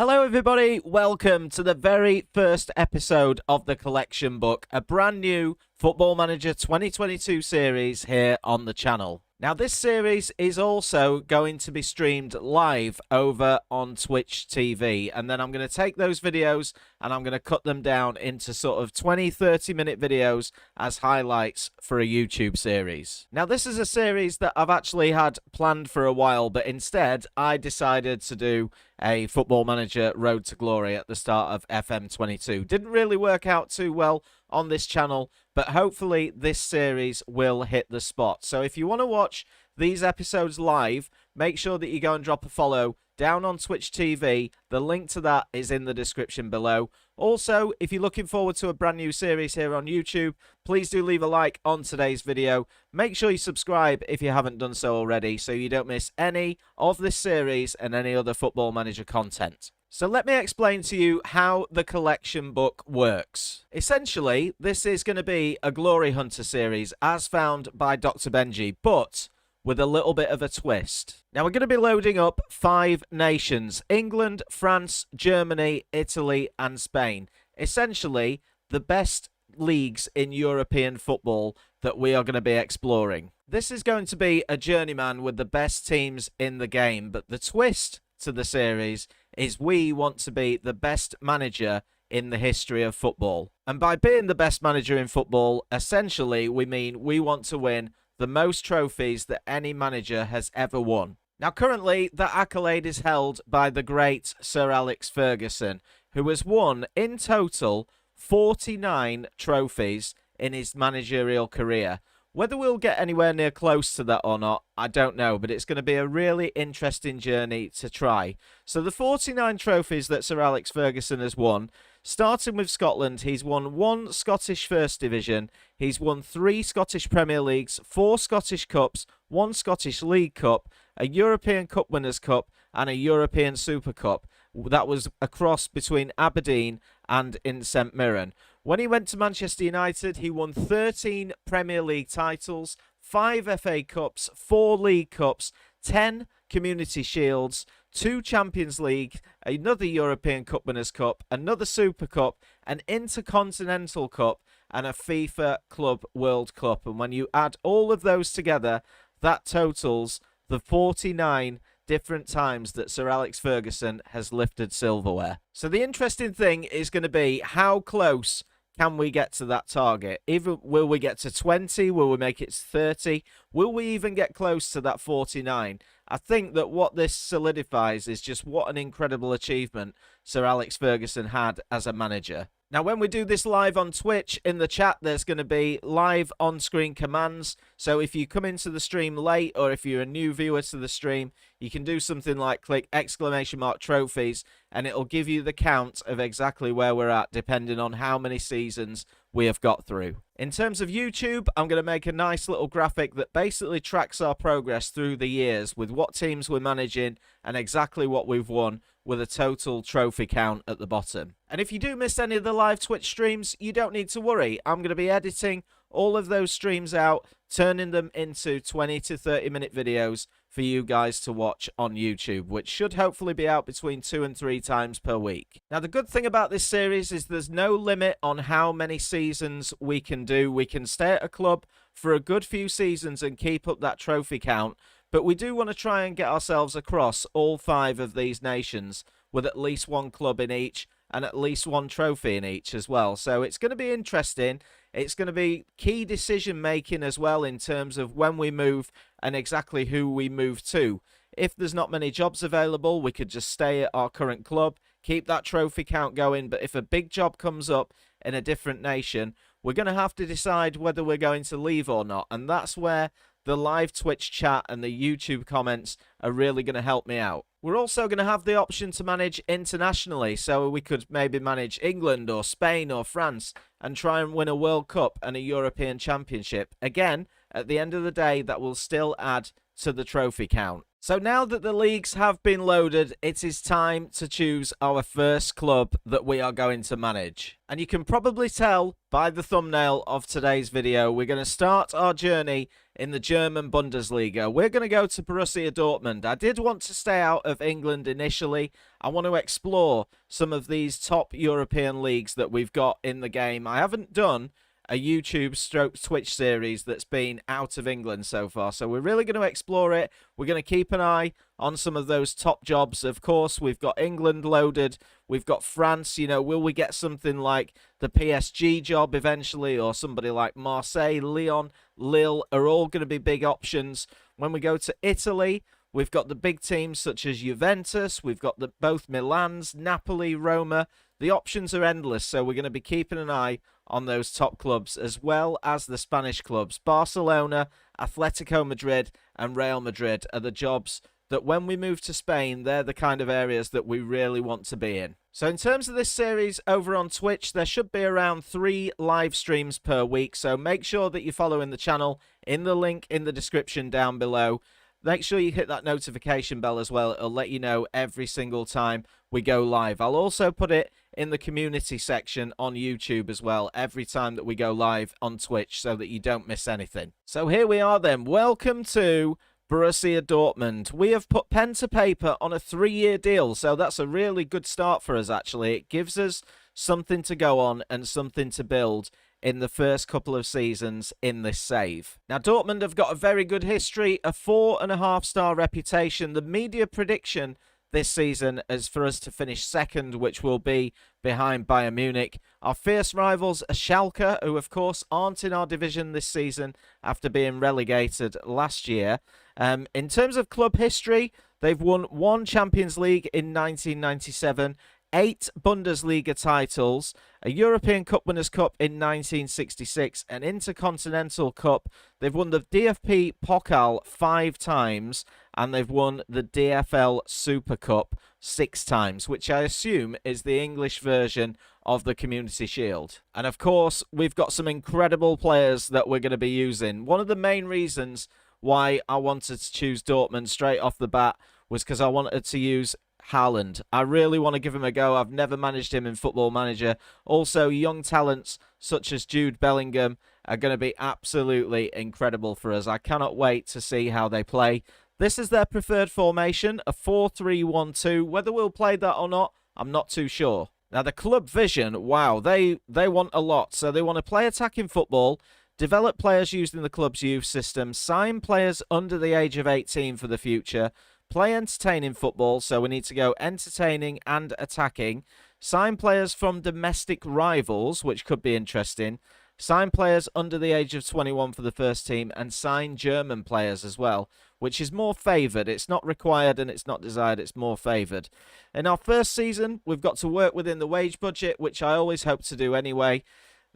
Hello everybody, welcome to the very first episode of the collection book, a brand new Football Manager 2022 series here on the channel. Now this series is also going to be streamed live over on Twitch TV, and then I'm going to take those videos and I'm going to cut them down into sort of 20-30 minute videos as highlights for a YouTube series. Now this is a series that I've actually had planned for a while, but instead I decided to do a Football Manager Road to Glory at the start of FM22. Didn't really work out too well on this channel, but hopefully this series will hit the spot. So if you want to watch these episodes live, make sure that you go and drop a follow down on Twitch TV. The link to that is in the description below. Also, if you're looking forward to a brand new series here on YouTube, please do leave a like on today's video. Make sure you subscribe if you haven't done so already, so you don't miss any of this series and any other Football Manager content. So let me explain to you how the collection book works. Essentially, this is going to be a Glory Hunter series as found by Dr. Benji, but with a little bit of a twist. Now we're going to be loading up 5 nations: England, France, Germany, Italy and Spain. Essentially, the best leagues in European football that we are going to be exploring. This is going to be a journeyman with the best teams in the game, but the twist to the series is we want to be the best manager in the history of football. And by being the best manager in football, essentially we mean we want to win the most trophies that any manager has ever won. Now currently that accolade is held by the great Sir Alex Ferguson, who has won in total 49 trophies in his managerial career. Whether we'll get anywhere near close to that or not, I don't know, but it's going to be a really interesting journey to try. So the 49 trophies that Sir Alex Ferguson has won, starting with Scotland, he's won 1 Scottish First Division, he's won 3 Scottish Premier Leagues, 4 Scottish Cups, 1 Scottish League Cup, a European Cup Winners' Cup and a European Super Cup. That was a cross between Aberdeen and in St Mirren. When he went to Manchester United, he won 13 Premier League titles, 5 FA Cups, 4 League Cups, 10 Community Shields, 2 Champions League, another European Cup Winners' Cup, another Super Cup, an Intercontinental Cup, and a FIFA Club World Cup. And when you add all of those together, that totals the 49 different times that Sir Alex Ferguson has lifted silverware. So the interesting thing is going to be how close can we get to that target? Either will we get to 20? Will we make it 30? Will we even get close to that 49? I think that what this solidifies is just what an incredible achievement Sir Alex Ferguson had as a manager. Now, when we do this live on Twitch, in the chat, there's going to be live on-screen commands. So if you come into the stream late, or if you're a new viewer to the stream, you can do something like click !trophies, and it'll give you the count of exactly where we're at, depending on how many seasons we have got through. In terms of YouTube, I'm going to make a nice little graphic that basically tracks our progress through the years with what teams we're managing and exactly what we've won, with a total trophy count at the bottom. And if you do miss any of the live Twitch streams, you don't need to worry. I'm going to be editing all of those streams out, turning them into 20 to 30 minute videos for you guys to watch on YouTube, which should hopefully be out between 2 and 3 times per week. Now, the good thing about this series is there's no limit on how many seasons we can do. We can stay at a club for a good few seasons and keep up that trophy count, but we do want to try and get ourselves across all 5 of these nations with at least 1 club in each and at least 1 trophy in each as well. So it's going to be interesting. It's going to be key decision making as well in terms of when we move and exactly who we move to. If there's not many jobs available, we could just stay at our current club, keep that trophy count going. But if a big job comes up in a different nation, we're going to have to decide whether we're going to leave or not. And that's where the live Twitch chat and the YouTube comments are really going to help me out. We're also going to have the option to manage internationally, so we could maybe manage England or Spain or France and try and win a World Cup and a European Championship. Again, at the end of the day, that will still add to the trophy count. So now that the leagues have been loaded, it is time to choose our first club that we are going to manage. And you can probably tell by the thumbnail of today's video, we're going to start our journey in the German Bundesliga. We're going to go to Borussia Dortmund. I did want to stay out of England initially. I want to explore some of these top European leagues that we've got in the game. I haven't done a YouTube / Twitch series that's been out of England so far. So we're really going to explore it. We're going to keep an eye on some of those top jobs. Of course, we've got England loaded. We've got France. You know, will we get something like the PSG job eventually, or somebody like Marseille, Lyon, Lille are all going to be big options. When we go to Italy, we've got the big teams such as Juventus. We've got both Milans, Napoli, Roma. The options are endless, so we're going to be keeping an eye on those top clubs, as well as the Spanish clubs. Barcelona, Atletico Madrid, and Real Madrid are the jobs that when we move to Spain, they're the kind of areas that we really want to be in. So in terms of this series over on Twitch, there should be around 3 live streams per week, so make sure that you're following the channel in the link in the description down below. Make sure you hit that notification bell as well. It'll let you know every single time we go live. I'll also put it in the community section on YouTube as well every time that we go live on Twitch so that you don't miss anything. So here we are then. Welcome to Borussia Dortmund. We have put pen to paper on a 3-year deal, so that's a really good start for us actually. It gives us something to go on and something to build in the first couple of seasons in this save. Now, Dortmund have got a very good history, a 4.5-star reputation. The media prediction this season is for us to finish second, which will be behind Bayern Munich. Our fierce rivals are Schalke, who of course aren't in our division this season after being relegated last year. In terms of club history, they've won 1 Champions League in 1997, 8 Bundesliga titles, a European Cup Winners' Cup in 1966, an Intercontinental Cup. They've won the DFB Pokal 5 times, and they've won the DFL Super Cup 6 times, which I assume is the English version of the Community Shield. And of course, we've got some incredible players that we're going to be using. One of the main reasons why I wanted to choose Dortmund straight off the bat was because I wanted to use Haaland. I really want to give him a go. I've never managed him in Football Manager. Also, young talents such as Jude Bellingham are going to be absolutely incredible for us. I cannot wait to see how they play. This is their preferred formation, a 4-3-1-2. Whether we'll play that or not, I'm not too sure. Now, the club vision, wow, they want a lot. So they want to play attacking football, develop players using the club's youth system, sign players under the age of 18 for the future, play entertaining football, so we need to go entertaining and attacking. Sign players from domestic rivals, which could be interesting. Sign players under the age of 21 for the first team, and sign German players as well, which is more favoured. It's not required and it's not desired, it's more favoured. In our first season, we've got to work within the wage budget, which I always hope to do anyway.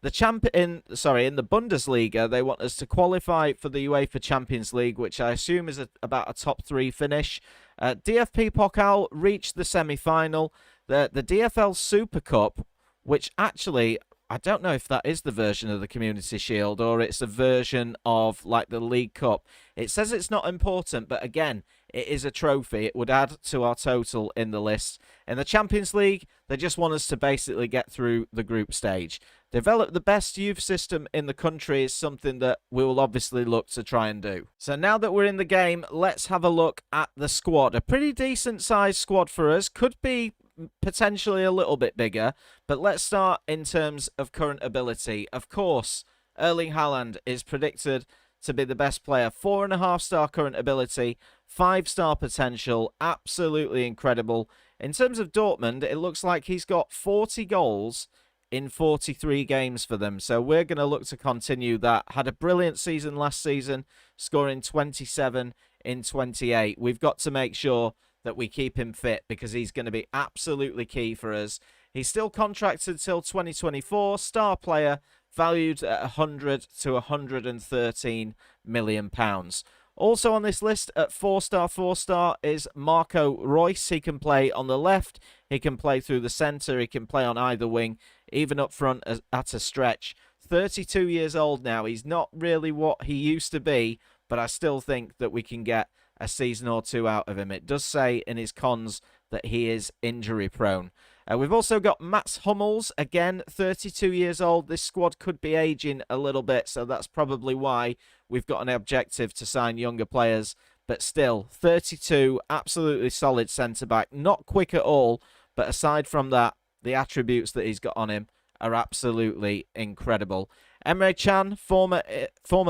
In the Bundesliga, they want us to qualify for the UEFA Champions League, which I assume is about a top 3 finish. DFB Pokal reached the semi-final. The DFL Super Cup, which actually, I don't know if that is the version of the Community Shield or it's a version of like the League Cup. It says it's not important, but again, it is a trophy. It would add to our total in the list. In the Champions League, they just want us to basically get through the group stage. Develop the best youth system in the country is something that we will obviously look to try and do. So now that we're in the game, let's have a look at the squad. A pretty decent sized squad for us. Could be potentially a little bit bigger, but let's start in terms of current ability. Of course, Erling Haaland is predicted to be the best player. 4.5-star current ability, 5-star potential, absolutely incredible. In terms of Dortmund, it looks like he's got 40 goals in 43 games for them, so we're going to look to continue that. Had a brilliant season last season, scoring 27 in 28. We've got to make sure that we keep him fit because he's going to be absolutely key for us. He's still contracted till 2024, star player, valued at 100 to 113 million pounds. Also on this list at 4-star is Marco Reus. He can play on the left, he can play through the centre, he can play on either wing, even up front at a stretch. 32 years old now. He's not really what he used to be, but I still think that we can get a season or two out of him. It does say in his cons that he is injury prone. We've also got Mats Hummels, again, 32 years old. This squad could be aging a little bit, so that's probably why we've got an objective to sign younger players. But still, 32, absolutely solid centre-back. Not quick at all, but aside from that, the attributes that he's got on him are absolutely incredible. Emre Can, former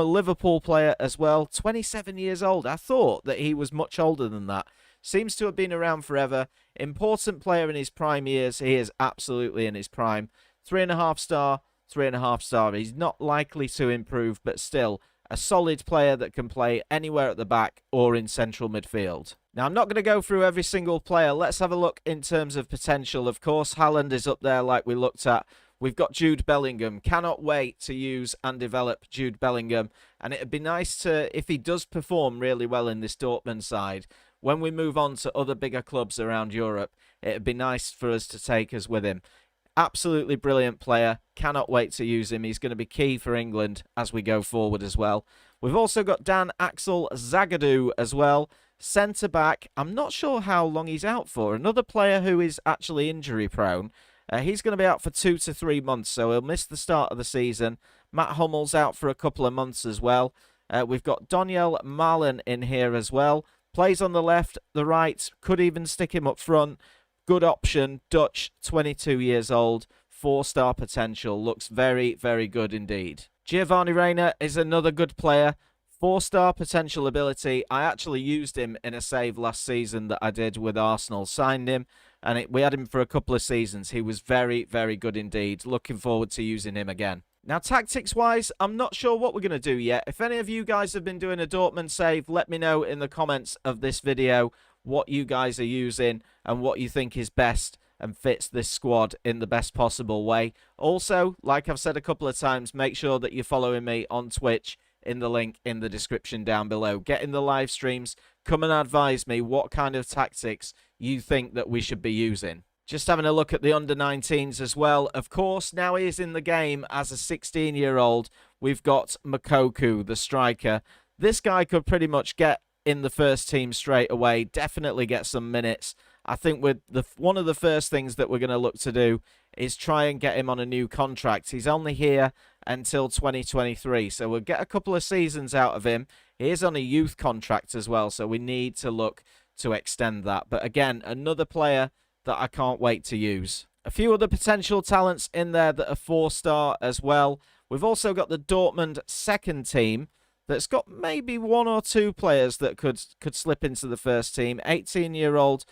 Liverpool player as well, 27 years old. I thought that he was much older than that. Seems to have been around forever. Important player in his prime years. He is absolutely in his prime. 3.5 star, 3.5 star. He's not likely to improve, but still a solid player that can play anywhere at the back or in central midfield. Now, I'm not going to go through every single player. Let's have a look in terms of potential. Of course, Haaland is up there like we looked at. We've got Jude Bellingham. Cannot wait to use and develop Jude Bellingham. And it'd be nice to, if he does perform really well in this Dortmund side, when we move on to other bigger clubs around Europe, it'd be nice for us to take us with him. Absolutely brilliant player. Cannot wait to use him. He's going to be key for England as we go forward as well. We've also got Dan Axel Zagadou as well. Centre-back. I'm not sure how long he's out for. Another player who is actually injury prone. He's going to be out for 2 to 3 months, so he'll miss the start of the season. Matt Hummels out for a couple of months as well. We've got Daniel Malen in here as well. Plays on the left, the right, could even stick him up front. Good option, Dutch, 22 years old, 4-star potential. Looks very, very good indeed. Giovanni Reina is another good player. 4-star potential ability. I actually used him in a save last season that I did with Arsenal. Signed him, and we had him for a couple of seasons. He was very, very good indeed. Looking forward to using him again. Now, tactics-wise, I'm not sure what we're going to do yet. If any of you guys have been doing a Dortmund save, let me know in the comments of this video what you guys are using and what you think is best and fits this squad in the best possible way. Also, like I've said a couple of times, make sure that you're following me on Twitch in the link in the description down below. Get in the live streams. Come and advise me what kind of tactics you think that we should be using. Just having a look at the under-19s as well. Of course, now he is in the game as a 16-year-old. We've got Moukoko, the striker. This guy could pretty much get in the first team straight away. Definitely get some minutes. I think one of the first things that we're going to look to do is try and get him on a new contract. He's only here until 2023, so we'll get a couple of seasons out of him. He is on a youth contract as well, so we need to look to extend that. But again, another player that I can't wait to use. A few other potential talents in there that are 4-star as well. We've also got the Dortmund second team that's got maybe 1 or 2 players that could slip into the first team. 18-year-old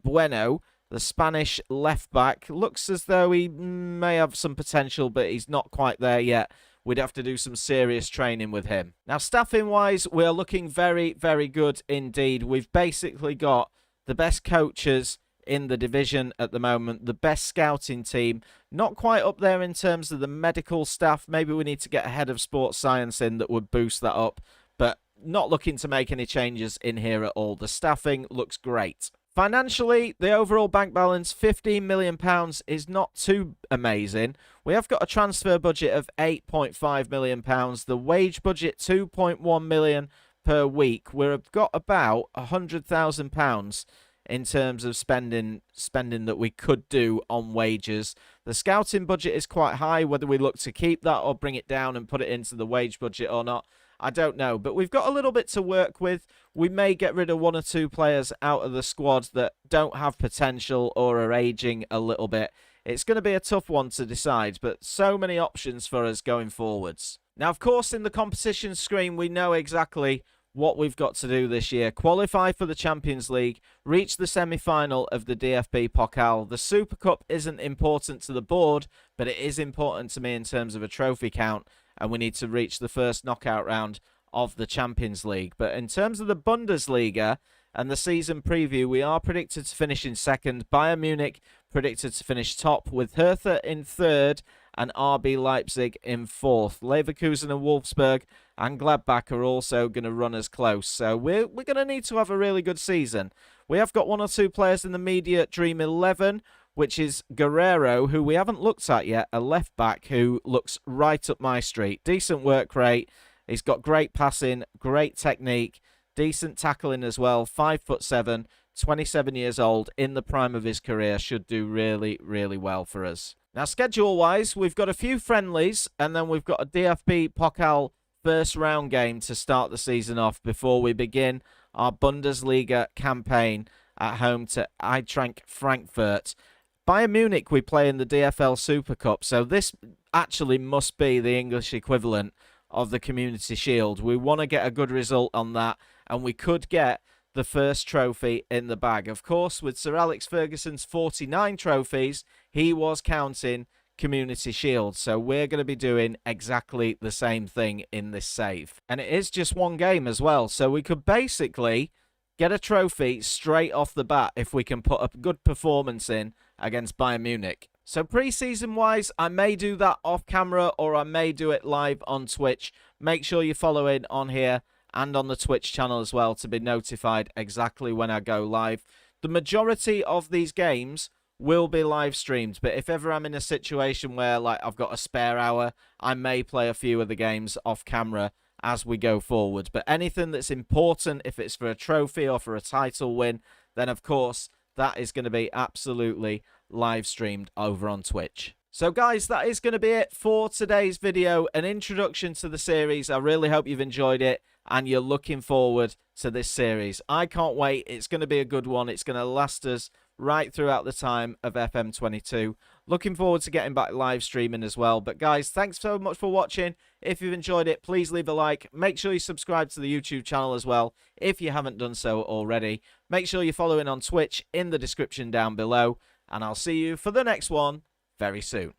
Bueno, the Spanish left-back. Looks as though he may have some potential, but he's not quite there yet. We'd have to do some serious training with him. Now, staffing-wise, we're looking very, very good indeed. We've basically got the best coaches in the division at the moment, the best scouting team. Not quite up there in terms of the medical staff. Maybe we need to get a head of sports science in that would boost that up, but not looking to make any changes in here at all. The staffing looks great. Financially, the overall bank balance, £15 million, is not too amazing. We have got a transfer budget of £8.5 million. The wage budget, £2.1 million per week. We've got about £100,000 in terms of spending that we could do on wages. The scouting budget is quite high. Whether we look to keep that or bring it down and put it into the wage budget or not, I don't know. But we've got a little bit to work with. We may get rid of 1 or 2 players out of the squad that don't have potential or are aging a little bit. It's going to be a tough one to decide, but so many options for us going forwards. Now, of course, in the competition screen, we know exactly what we've got to do this year. Qualify for the Champions League, reach the semi-final of the DFB Pokal. The Super Cup isn't important to the board, but it is important to me in terms of a trophy count, and we need to reach the first knockout round of the Champions League. But in terms of the Bundesliga and the season preview, we are predicted to finish in second. Bayern Munich predicted to finish top, with Hertha in third and RB Leipzig in fourth. Leverkusen and Wolfsburg and Gladbach are also going to run us close. So we're going to need to have a really good season. We have got 1 or 2 players in the media dream 11, which is Guerrero, who we haven't looked at yet, a left-back who looks right up my street. Decent work rate. He's got great passing, great technique. decent tackling as well, 5'7", 27 years old, in the prime of his career, should do really, really well for us. Now, schedule-wise, we've got a few friendlies, and then we've got a DFB Pokal first round game to start the season off before we begin our Bundesliga campaign at home to Eintracht Frankfurt. Bayern Munich we play in the DFL Super Cup, so this actually must be the English equivalent of the Community Shield. We want to get a good result on that, and we could get the first trophy in the bag. Of course, with Sir Alex Fergusons' 49 trophies, he was counting Community Shield, so we're going to be doing exactly the same thing in this save. And it is just one game as well, so we could basically get a trophy straight off the bat if we can put a good performance in against Bayern Munich. So pre-season wise, I may do that off camera or I may do it live on Twitch. Make sure you follow in on here and on the Twitch channel as well to be notified exactly when I go live. The majority of these games will be live streamed, but if ever I'm in a situation where like I've got a spare hour, I may play a few of the games off camera as we go forward. But anything that's important, if it's for a trophy or for a title win, then of course that is going to be absolutely live streamed over on Twitch. So guys, that is going to be it for today's video, an introduction to the series. I really hope you've enjoyed it and you're looking forward to this series. I can't wait. It's going to be a good one. It's going to last us right throughout the time of FM22. Looking forward to getting back live streaming as well. But guys, thanks so much for watching. If you've enjoyed it, please leave a like. Make sure you subscribe to the YouTube channel as well if you haven't done so already. Make sure you're following on Twitch in the description down below. And I'll see you for the next one very soon.